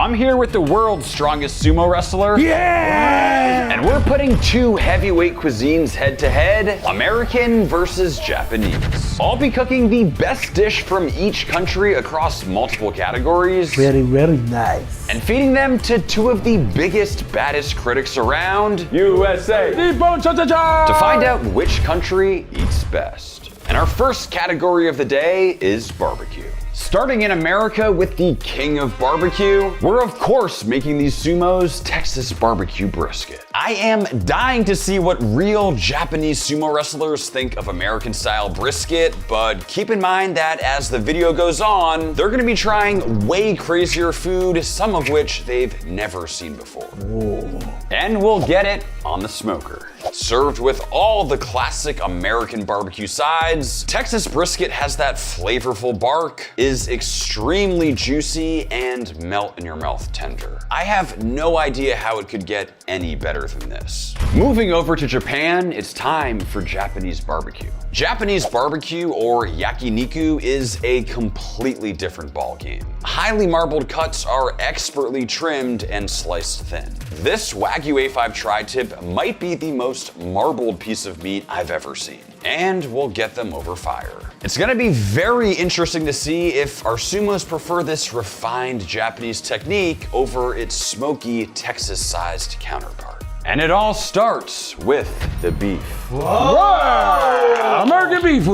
I'm here with the world's strongest sumo wrestler. Yeah! And we're putting two heavyweight cuisines head to head, American versus Japanese. I'll be cooking the best dish from each country across multiple categories. Very, very nice. And feeding them to two of the biggest, baddest critics around, USA. To find out which country eats best. And our first category of the day is barbecue. Starting in America with the king of barbecue, we're of course making these sumos Texas barbecue brisket. I am dying to see what real Japanese sumo wrestlers think of American style brisket, but keep in mind that as the video goes on, they're gonna be trying way crazier food, some of which they've never seen before. Ooh. And we'll get it on the smoker. Served with all the classic American barbecue sides, Texas brisket has that flavorful bark, is extremely juicy, and melt in your mouth tender. I have no idea how it could get any better than this. Moving over to Japan, it's time for Japanese barbecue. Japanese barbecue, or yakiniku, is a completely different ballgame. Highly marbled cuts are expertly trimmed and sliced thin. This Wagyu A5 tri-tip might be the most marbled piece of meat I've ever seen, and we'll get them over fire. It's gonna be very interesting to see if our sumos prefer this refined Japanese technique over its smoky Texas-sized counterpart. And it all starts with the beef. Whoa! American beef.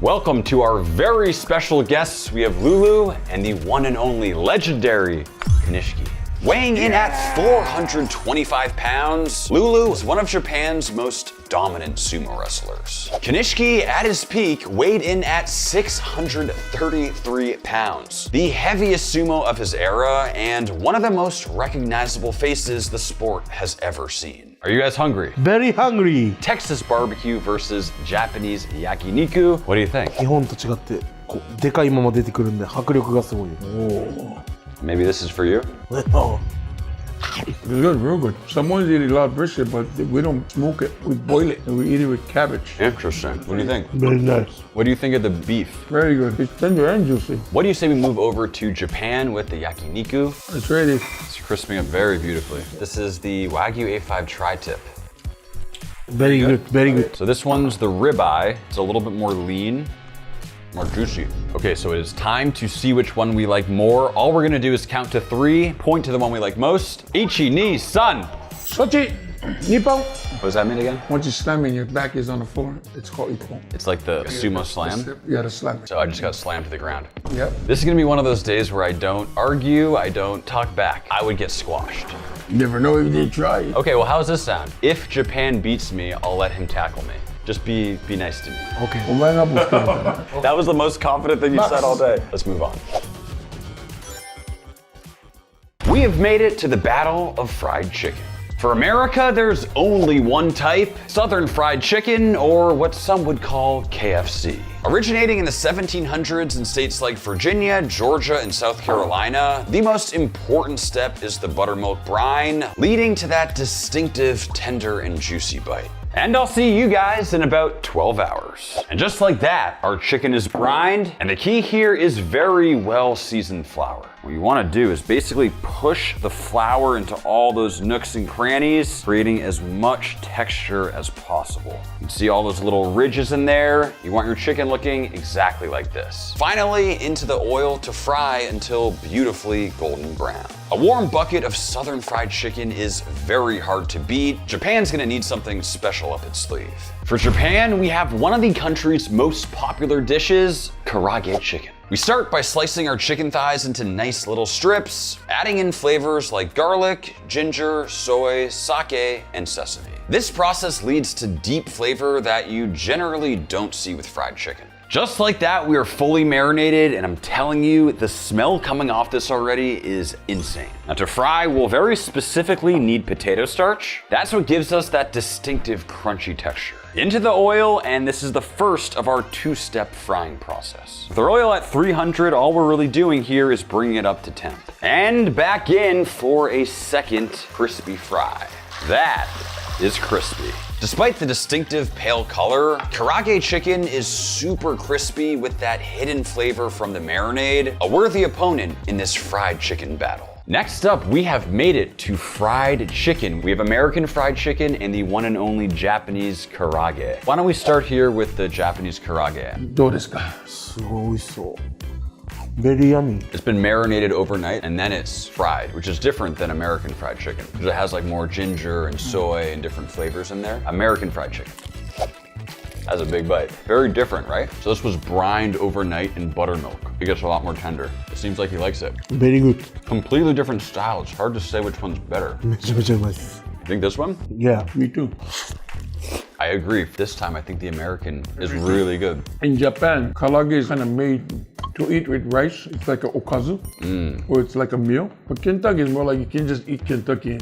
Welcome to our very special guests. We have Lulu and the one and only legendary Kanishiki. Weighing in at 425 pounds, Lulu is one of Japan's most dominant sumo wrestlers. Kanishiki, at his peak, weighed in at 633 pounds, the heaviest sumo of his era and one of the most recognizable faces the sport has ever seen. Are you guys hungry? Very hungry. Texas barbecue versus Japanese yakiniku. What do you think? 日本と違ってこうでかいまま出てくるんで迫力がすごい。Maybe this is for you? It's good, real good. Someone's eating a lot of brisket, but we don't smoke it. We boil it and we eat it with cabbage. Interesting. What do you think? Very nice. What do you think of the beef? Very good. It's tender and juicy. What do you say we move over to Japan with the yakiniku? It's ready. It's crisping up very beautifully. This is the Wagyu A5 tri-tip. Very good, very good. So this one's the ribeye. It's a little bit more lean, more juicy. Okay, so it is time to see which one we like more. All we're gonna do is count to 3, point to the one we like most. Ichi, ni, san. Sochi, Nippon. What does that mean again? Once you slam and your back is on the floor, it's called Ippon. It's like the sumo slam. You gotta slam it. So I just got slammed to the ground. Yep. This is gonna be one of those days where I don't argue, I don't talk back. I would get squashed. You never know if you try it. Okay, well, how's this sound? If Japan beats me, I'll let him tackle me. Just be nice to me. Okay. That was the most confident thing you said all day. Let's move on. We have made it to the battle of fried chicken. For America, there's only one type, Southern fried chicken, or what some would call KFC. Originating in the 1700s in states like Virginia, Georgia, and South Carolina, the most important step is the buttermilk brine, leading to that distinctive, tender, and juicy bite. And I'll see you guys in about 12 hours. And just like that, our chicken is brined, and the key here is very well seasoned flour. What you wanna do is basically push the flour into all those nooks and crannies, creating as much texture as possible. You can see all those little ridges in there. You want your chicken looking exactly like this. Finally, into the oil to fry until beautifully golden brown. A warm bucket of Southern fried chicken is very hard to beat. Japan's gonna need something special up its sleeve. For Japan, we have one of the country's most popular dishes, karaage chicken. We start by slicing our chicken thighs into nice little strips, adding in flavors like garlic, ginger, soy, sake, and sesame. This process leads to deep flavor that you generally don't see with fried chicken. Just like that, we are fully marinated, and I'm telling you, the smell coming off this already is insane. Now to fry, we'll very specifically need potato starch. That's what gives us that distinctive crunchy texture. Into the oil, and this is the first of our 2-step frying process. With our oil at 300, all we're really doing here is bringing it up to temp. And back in for a second crispy fry. That is crispy. Despite the distinctive pale color, karaage chicken is super crispy with that hidden flavor from the marinade, a worthy opponent in this fried chicken battle. Next up, we have made it to fried chicken. We have American fried chicken and the one and only Japanese karaage. Why don't we start here with the Japanese karaage? どうですか?すごい美味しそう。Very yummy. It's been marinated overnight and then it's fried, which is different than American fried chicken because it has like more ginger and soy and different flavors in there. American fried chicken. That's a big bite. Very different, right? So this was brined overnight in buttermilk. It gets a lot more tender. It seems like he likes it. Very good. Completely different styles. Hard to say which one's better. めちゃめちゃうまいです。You think this one? Yeah. Me too. I agree. This time I think the American is really good. In Japan, karaage is kind of made to eat with rice. It's like a okazu, or it's like a meal. But Kentucky is more like you can just eat Kentucky.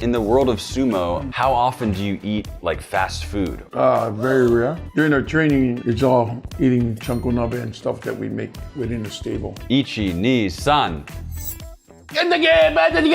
In the world of sumo, how often do you eat like fast food? Very rare. During our training, it's all eating chanko nabe and stuff that we make within the stable. Ichi, ni, san. Get the game! Get the game!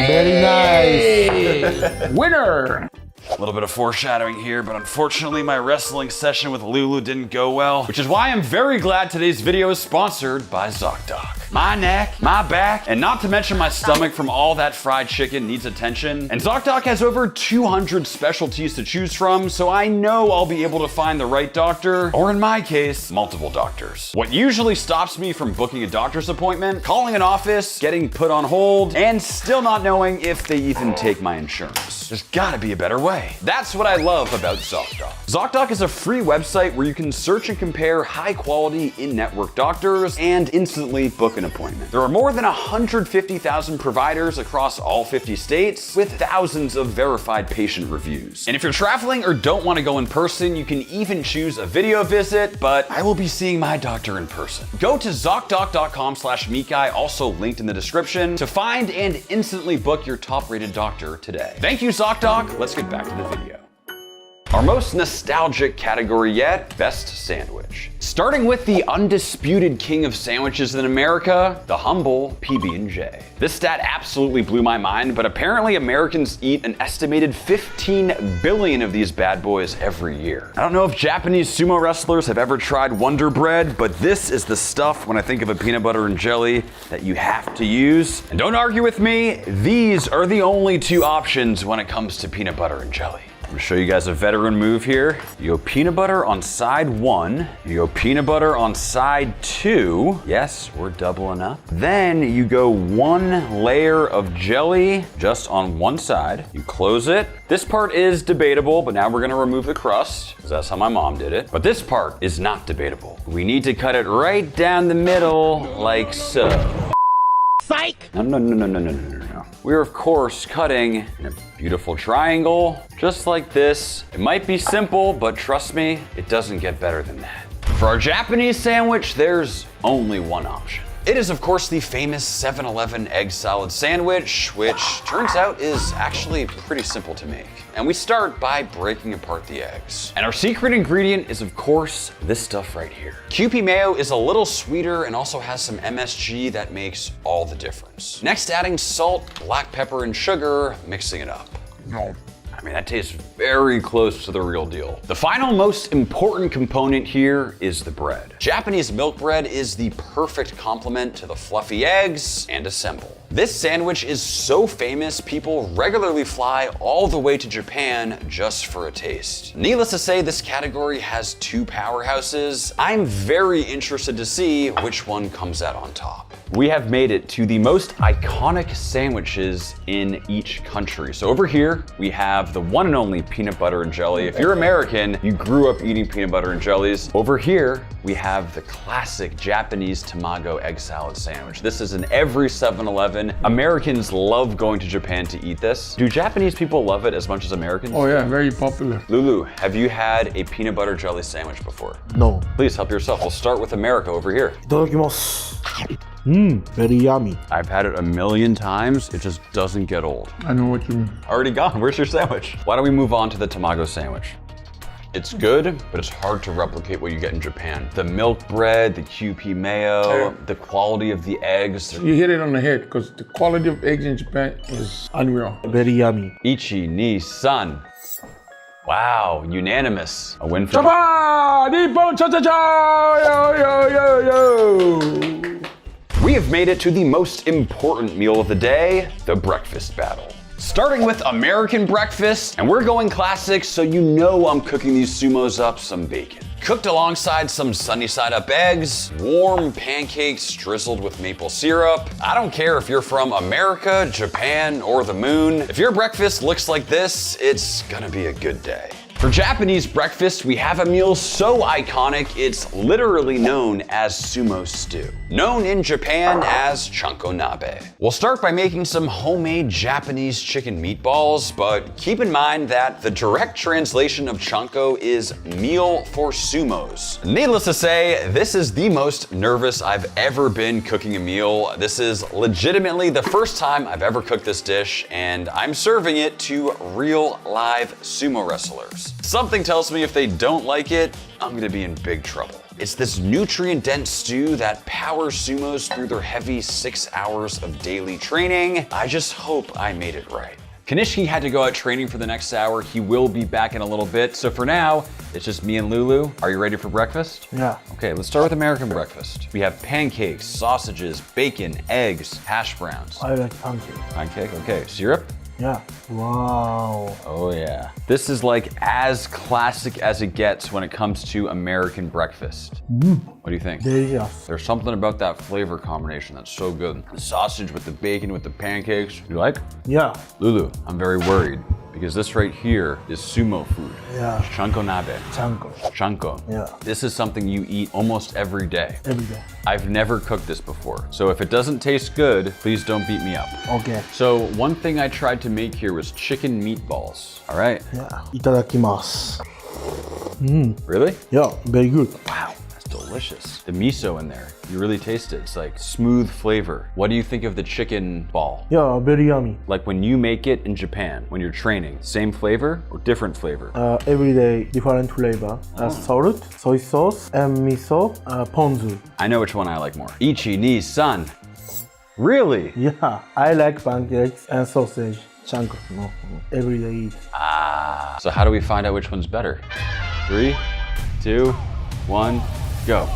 Very nice. Winner! A little bit of foreshadowing here, but unfortunately my wrestling session with Lulu didn't go well, which is why I'm very glad today's video is sponsored by ZocDoc. My neck, my back, and not to mention my stomach from all that fried chicken needs attention. And ZocDoc has over 200 specialties to choose from, so I know I'll be able to find the right doctor, or in my case, multiple doctors. What usually stops me from booking a doctor's appointment, calling an office, getting put on hold, and still not knowing if they even take my insurance. There's gotta be a better way. That's what I love about ZocDoc. ZocDoc is a free website where you can search and compare high-quality in-network doctors and instantly book an appointment. There are more than 150,000 providers across all 50 states with thousands of verified patient reviews. And if you're traveling or don't want to go in person, you can even choose a video visit, but I will be seeing my doctor in person. Go to ZocDoc.com/Mikai, also linked in the description, to find and instantly book your top-rated doctor today. Thank you, ZocDoc. Let's get back to the video. Our most nostalgic category yet, best sandwich. Starting with the undisputed king of sandwiches in America, the humble PB&J. This stat absolutely blew my mind, but apparently Americans eat an estimated 15 billion of these bad boys every year. I don't know if Japanese sumo wrestlers have ever tried Wonder Bread, but this is the stuff when I think of a peanut butter and jelly that you have to use. And don't argue with me, these are the only two options when it comes to peanut butter and jelly. I'm gonna show you guys a veteran move here. You go peanut butter on side one, you go peanut butter on side two. Yes, we're doubling up. Then you go one layer of jelly just on one side. You close it. This part is debatable, but now we're gonna remove the crust, because that's how my mom did it. But this part is not debatable. We need to cut it right down the middle, like so. Psych! No. We're of course cutting in a beautiful triangle, just like this. It might be simple, but trust me, it doesn't get better than that. For our Japanese sandwich, there's only one option. It is of course the famous 7-Eleven egg salad sandwich, which turns out is actually pretty simple to make. And we start by breaking apart the eggs. And our secret ingredient is of course this stuff right here. Kewpie mayo is a little sweeter and also has some MSG that makes all the difference. Next, adding salt, black pepper, and sugar, mixing it up. I mean, that tastes very close to the real deal. The final most important component here is the bread. Japanese milk bread is the perfect complement to the fluffy eggs and assemble. This sandwich is so famous, people regularly fly all the way to Japan just for a taste. Needless to say, this category has two powerhouses. I'm very interested to see which one comes out on top. We have made it to the most iconic sandwiches in each country. So over here, we have the one and only peanut butter and jelly. If you're American, you grew up eating peanut butter and jellies. Over here, we have the classic Japanese tamago egg salad sandwich. This is in every 7-Eleven. Americans love going to Japan to eat this. Do Japanese people love it as much as Americans? Oh yeah, very popular. Lulu, have you had a peanut butter jelly sandwich before? No. Please help yourself. We'll start with America over here. いただきます。Very yummy. I've had it a million times. It just doesn't get old. I know what you mean. Already gone. Where's your sandwich? Why don't we move on to the tamago sandwich? It's good, but it's hard to replicate what you get in Japan. The milk bread, the Kewpie mayo, the quality of the eggs. You hit it on the head because the quality of eggs in Japan is unreal. Very yummy. Ichi, ni, san. Wow, unanimous. A win for Japan! Nippon cha cha cha! Yo yo yo yo! we have made it to the most important meal of the day, the breakfast battle. Starting with American breakfast, and we're going classic, so you know I'm cooking these sumos up some bacon. Cooked alongside some sunny side up eggs, warm pancakes drizzled with maple syrup. I don't care if you're from America, Japan, or the moon. If your breakfast looks like this, it's gonna be a good day. For Japanese breakfast, we have a meal so iconic, it's literally known as sumo stew. Known in Japan as chanko nabe. We'll start by making some homemade Japanese chicken meatballs, but keep in mind that the direct translation of chanko is meal for sumos. Needless to say, this is the most nervous I've ever been cooking a meal. This is legitimately the first time I've ever cooked this dish, and I'm serving it to real live sumo wrestlers. Something tells me if they don't like it, I'm gonna be in big trouble. It's this nutrient-dense stew that powers sumos through their heavy 6 hours of daily training. I just hope I made it right. Kanishiki had to go out training for the next hour. He will be back in a little bit. So for now, it's just me and Lulu. Are you ready for breakfast? Yeah. Okay, let's start with American breakfast. We have pancakes, sausages, bacon, eggs, hash browns. I like pancake. Pancake, okay. Syrup? Yeah. Wow. Oh yeah. This is like as classic as it gets when it comes to American breakfast. What do you think? Delicious. There's something about that flavor combination that's so good. The sausage with the bacon with the pancakes. You like? Yeah. Lulu, I'm very worried because this right here is sumo food. Yeah. Chanko nabe. Chanko. Chanko. Yeah. This is something you eat almost every day. Every day. I've never cooked this before. So if it doesn't taste good, please don't beat me up. Okay. So one thing I tried to make here was chicken meatballs. All right. Yeah. いただきます. Really? Yeah. Very good. Wow, that's delicious. The miso in there, you really taste it. It's like smooth flavor. What do you think of the chicken ball? Yeah. Very yummy. Like when you make it in Japan, when you're training, same flavor or different flavor? Every day different flavor. Salt, soy sauce, and miso, ponzu. I know which one I like more. Ichi, ni, san. Really? Yeah. I like pancakes and sausage. Chanko. No. Every day eat. Ah. So how do we find out which one's better? 3, 2, 1, go.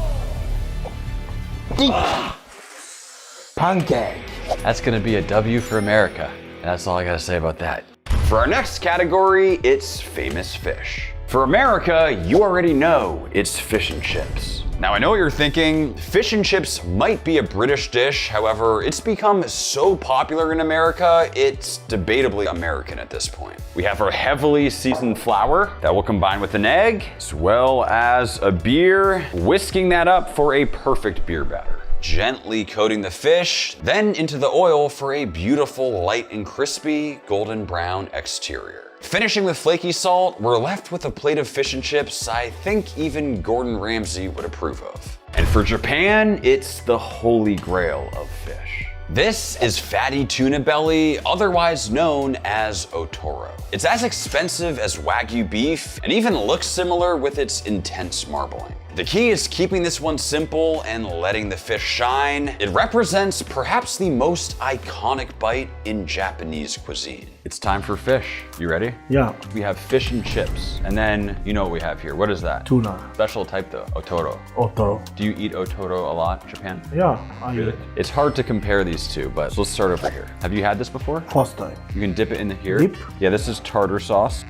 Pancake. That's gonna be a W for America. That's all I gotta say about that. For our next category, it's famous fish. For America, you already know it's fish and chips. Now I know what you're thinking, fish and chips might be a British dish, however, it's become so popular in America, it's debatably American at this point. We have our heavily seasoned flour that will combine with an egg, as well as a beer, whisking that up for a perfect beer batter. Gently coating the fish, then into the oil for a beautiful light and crispy golden brown exterior. Finishing with flaky salt, we're left with a plate of fish and chips I think even Gordon Ramsay would approve of. And for Japan, it's the holy grail of fish. This is fatty tuna belly, otherwise known as otoro. It's as expensive as Wagyu beef and even looks similar with its intense marbling. The key is keeping this one simple and letting the fish shine. It represents perhaps the most iconic bite in Japanese cuisine. It's time for fish. You ready? Yeah. We have fish and chips, and then you know what we have here. What is that? Tuna. Special type though, otoro. Otoro. Do you eat otoro a lot, Japan? Yeah. I eat. It's hard to compare these two, but let's start over here. Have you had this before? First time. You can dip it in here. Dip? Yeah, this is tartar sauce.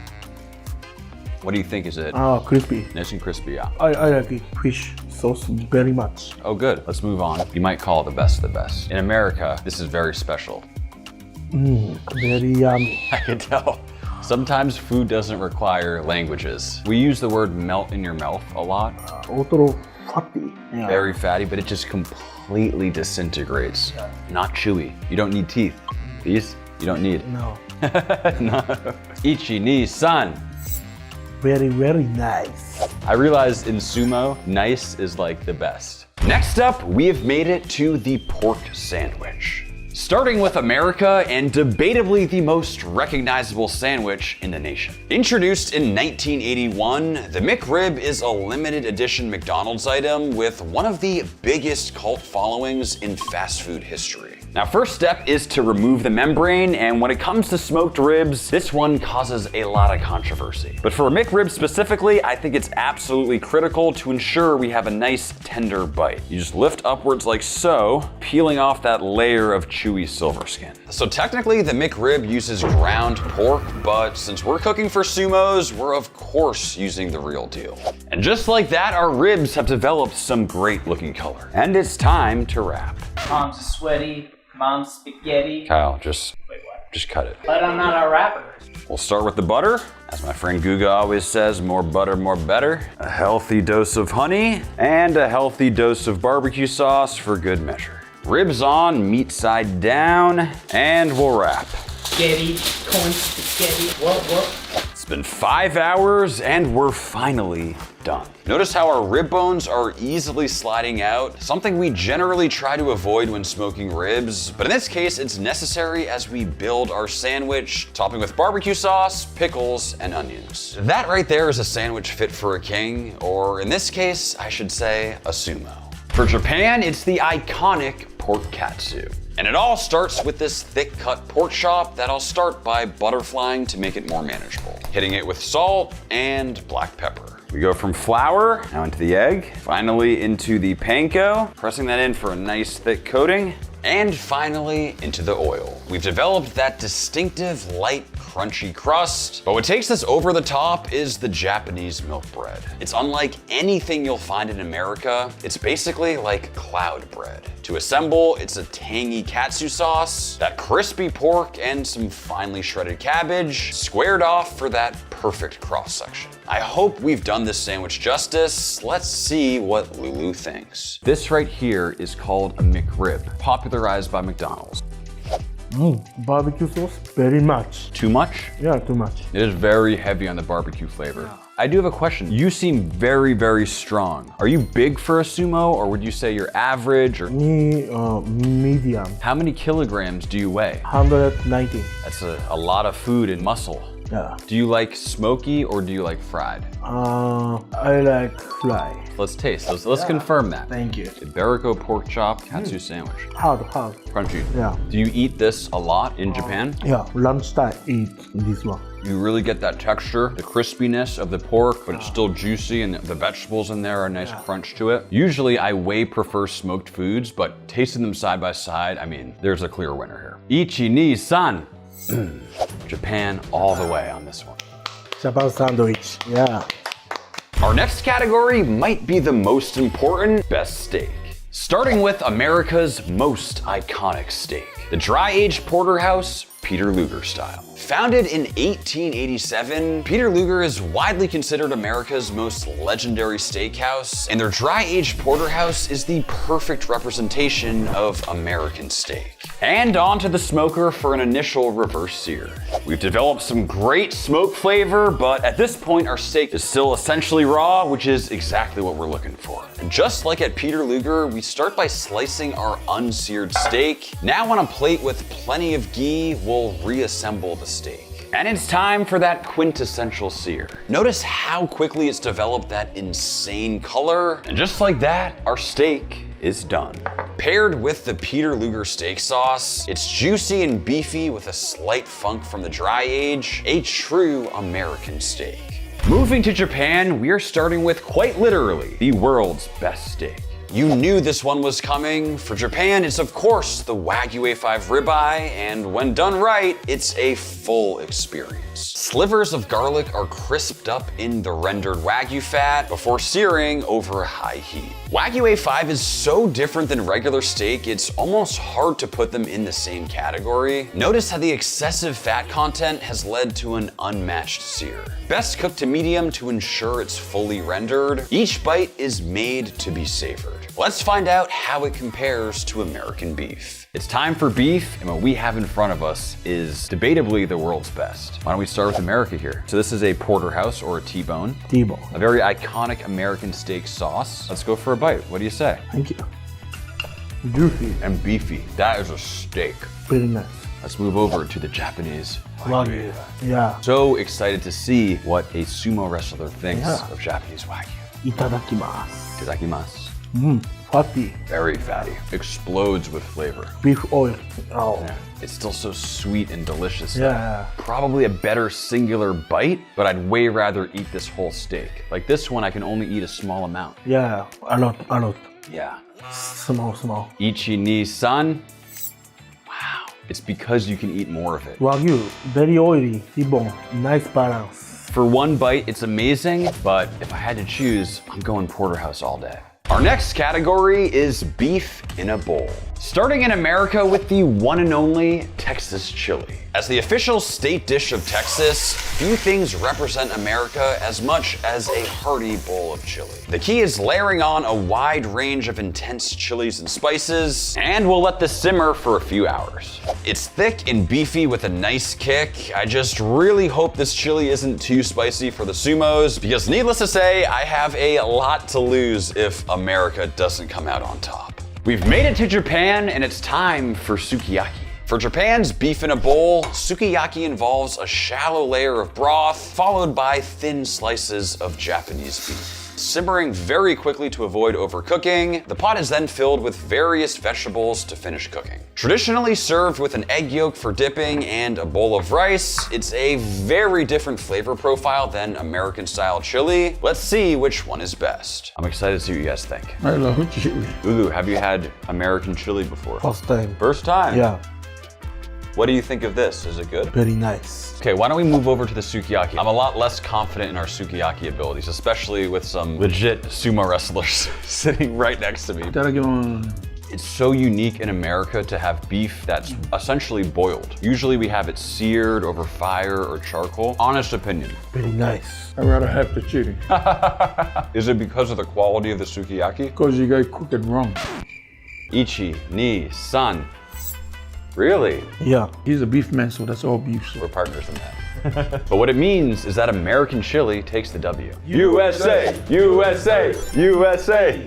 What do you think? Is it Crispy. nice and crispy? Yeah. I like it. Fish sauce very much. Oh, good. Let's move on. You might call it the best of the best. In America, this is very special. Very yummy. I can tell. Sometimes food doesn't require languages. We use the word melt in your mouth a lot. Otoro fatty. Yeah. Very fatty, but it just completely disintegrates. Not chewy. You don't need teeth. These, you don't need. No. No. Ichi, ni, san. Very, very nice. I realized in sumo, nice is like the best. Next up, we have made it to the pork sandwich. Starting with America and debatably the most recognizable sandwich in the nation. Introduced in 1981, the McRib is a limited edition McDonald's item with one of the biggest cult followings in fast food history. Now, first step is to remove the membrane, and when it comes to smoked ribs, this one causes a lot of controversy. But for a McRib specifically, I think it's absolutely critical to ensure we have a nice tender bite. You just lift upwards like so, peeling off that layer of chewy silver skin. So technically, the McRib uses ground pork, but since we're cooking for Sumos, we're of course using the real deal. And just like that, our ribs have developed some great looking color. And it's time to wrap. Mom's sweaty, mom's spaghetti. Kyle, just cut it. But I'm not a rapper. We'll start with the butter. As my friend Guga always says, more butter, more better. A healthy dose of honey and a healthy dose of barbecue sauce for good measure. Ribs on, meat side down, and we'll wrap. Spaghetti, corn spaghetti. What? It's been 5 hours and we're finally done. Notice how our rib bones are easily sliding out, something we generally try to avoid when smoking ribs, but in this case, it's necessary as we build our sandwich, topping with barbecue sauce, pickles, and onions. That right there is a sandwich fit for a king, or in this case, I should say, a sumo. For Japan, it's the iconic pork katsu. And it all starts with this thick cut pork chop that I'll start by butterflying to make it more manageable. Hitting it with salt and black pepper. We go from flour, now into the egg, finally into the panko, pressing that in for a nice thick coating, and finally into the oil. We've developed that distinctive light, crunchy crust, but what takes this over the top is the Japanese milk bread. It's unlike anything you'll find in America. It's basically like cloud bread. To assemble, it's a tangy katsu sauce, that crispy pork, and some finely shredded cabbage, squared off for that perfect cross section. I hope we've done this sandwich justice. Let's see what Lulu thinks. This right here is called a McRib, popularized by McDonald's. Barbecue sauce, very much. Too much? Yeah, too much. It is very heavy on the barbecue flavor. I do have a question. You seem very, very strong. Are you big for a sumo, or would you say you're average? Or Me, medium. how many kilograms do you weigh? 190. That's a lot of food and muscle. Yeah. Do you like smoky or do you like fried? I like fry. Let's taste. Let's confirm that. Thank you. The Beriko pork chop katsu sandwich. Hard. Crunchy. Yeah. Do you eat this a lot in Japan? Yeah, lunchtime eat this one. You really get that texture, the crispiness of the pork, but it's still juicy, and the vegetables in there are a nice crunch to it. Usually I way prefer smoked foods, but tasting them side by side, I mean, there's a clear winner here. Ichi, ni, san. Japan all the way on this one. Japan sandwich. Yeah. Our next category might be the most important, best steak. Starting with America's most iconic steak, the dry-aged porterhouse, Peter Luger style. Founded in 1887, Peter Luger is widely considered America's most legendary steakhouse, and their dry-aged porterhouse is the perfect representation of American steak. And onto the smoker for an initial reverse sear. We've developed some great smoke flavor, but at this point our steak is still essentially raw, which is exactly what we're looking for. And just like at Peter Luger, we start by slicing our unseared steak. Now on a plate with plenty of ghee, we'll reassemble the steak. And it's time for that quintessential sear. Notice how quickly it's developed that insane color. And just like that, our steak is done. Paired with the Peter Luger steak sauce, it's juicy and beefy with a slight funk from the dry age, a true American steak. Moving to Japan, we are starting with quite literally the world's best steak. You knew this one was coming. For Japan, it's of course the Wagyu A5 ribeye, and when done right, it's a full experience. Slivers of garlic are crisped up in the rendered Wagyu fat before searing over high heat. Wagyu A5 is so different than regular steak, it's almost hard to put them in the same category. Notice how the excessive fat content has led to an unmatched sear. Best cooked to medium to ensure it's fully rendered. Each bite is made to be savored. Let's find out how it compares to American beef. It's time for beef, and what we have in front of us is debatably the world's best. Why don't we start with America here? So this is a porterhouse or a T-bone. T-bone. A very iconic American steak sauce. Let's go for a bite. What do you say? Thank you. Juicy. And beefy. That is a steak. Very nice. Let's move over to the Japanese Wagyu. Yeah. So excited to see what a sumo wrestler thinks Yeah. of Japanese Wagyu. Itadakimasu. Itadakimasu. Fatty. Very fatty. Explodes with flavor. Beef oil. Oh. It's still so sweet and delicious. Yeah. Probably a better singular bite, but I'd way rather eat this whole steak. Like this one, I can only eat a small amount. Yeah. A lot. Yeah. Small. Ichi ni san. Wow. It's because you can eat more of it. Wagyu. Very oily. Ibon. Nice balance. For one bite, it's amazing, but if I had to choose, I'm going porterhouse all day. Our next category is beef in a bowl. Starting in America with the one and only Texas chili. As the official state dish of Texas, few things represent America as much as a hearty bowl of chili. The key is layering on a wide range of intense chilies and spices, and we'll let this simmer for a few hours. It's thick and beefy with a nice kick. I just really hope this chili isn't too spicy for the Sumos, because needless to say, I have a lot to lose if America doesn't come out on top. We've made it to Japan, and it's time for sukiyaki. For Japan's beef in a bowl, sukiyaki involves a shallow layer of broth followed by thin slices of Japanese beef. Simmering very quickly to avoid overcooking, the pot is then filled with various vegetables to finish cooking. Traditionally served with an egg yolk for dipping and a bowl of rice, it's a very different flavor profile than American-style chili. Let's see which one is best. I'm excited to see what you guys think. I love chili. Lulu, have you had American chili before? First time. First time? Yeah. What do you think of this? Is it good? Very nice. Okay, why don't we move over to the sukiyaki? I'm a lot less confident in our sukiyaki abilities, especially with some legit sumo wrestlers sitting right next to me. Itadakimasu. It's so unique in America to have beef that's essentially boiled. Usually we have it seared over fire or charcoal. Honest opinion. Very nice. I'd rather have the chili. Is it because of the quality of the sukiyaki? Because you gotta cook it wrong. Ichi, ni, san. Really? Yeah. He's a beef man, so that's all beef. So. We're partners in that. But what it means is that American chili takes the W. USA! USA! USA!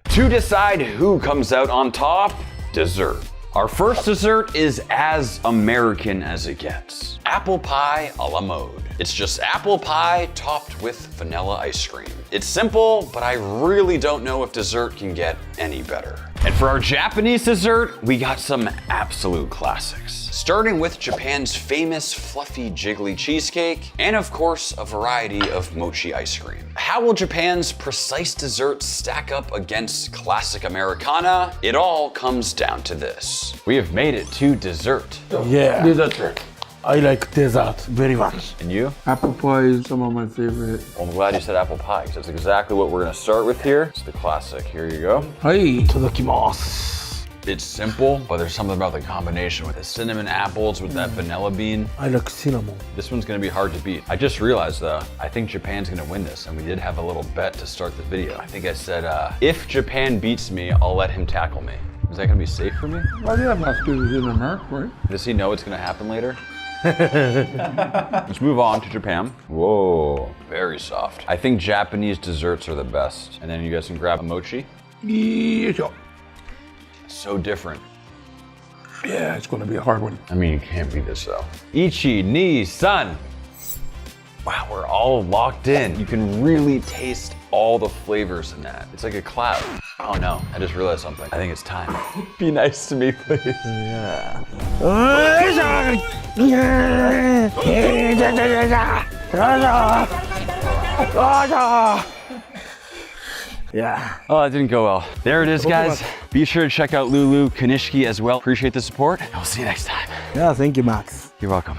To decide who comes out on top, dessert. Our first dessert is as American as it gets. Apple pie a la mode. It's just apple pie topped with vanilla ice cream. It's simple, but I really don't know if dessert can get any better. And for our Japanese dessert, we got some absolute classics. Starting with Japan's famous fluffy jiggly cheesecake, and of course, a variety of mochi ice cream. How will Japan's precise desserts stack up against classic Americana? It all comes down to this. We have made it to dessert. Yeah. Dessert. I like dessert very much. And you? Apple pie is some of my favorite. Well, I'm glad you said apple pie, because that's exactly what we're gonna start with here. It's the classic. Here you go. Hey. Itadakimasu. It's simple, but there's something about the combination with the cinnamon apples with that vanilla bean. I like cinnamon. This one's gonna be hard to beat. I just realized though, I think Japan's gonna win this, and we did have a little bet to start the video. I think I said, if Japan beats me, I'll let him tackle me. Is that gonna be safe for me? Well, they have hospitals in America, right? Does he know it's gonna happen later? Let's move on to Japan. Whoa, very soft. I think Japanese desserts are the best. And then you guys can grab a mochi. Yeah. So different. Yeah, it's gonna be a hard one. I mean, you can't beat this though. Ichi, ni, san. Wow, we're all locked in. You can really taste all the flavors in that. It's like a cloud. Oh no, I just realized something. I think it's time. Be nice to me, please. Yeah. Yeah. Oh, that didn't go well. There it is, guys. Be sure to check out Lulu, Kanishiki as well. Appreciate the support. I'll see you next time. Yeah, thank you, Max. You're welcome.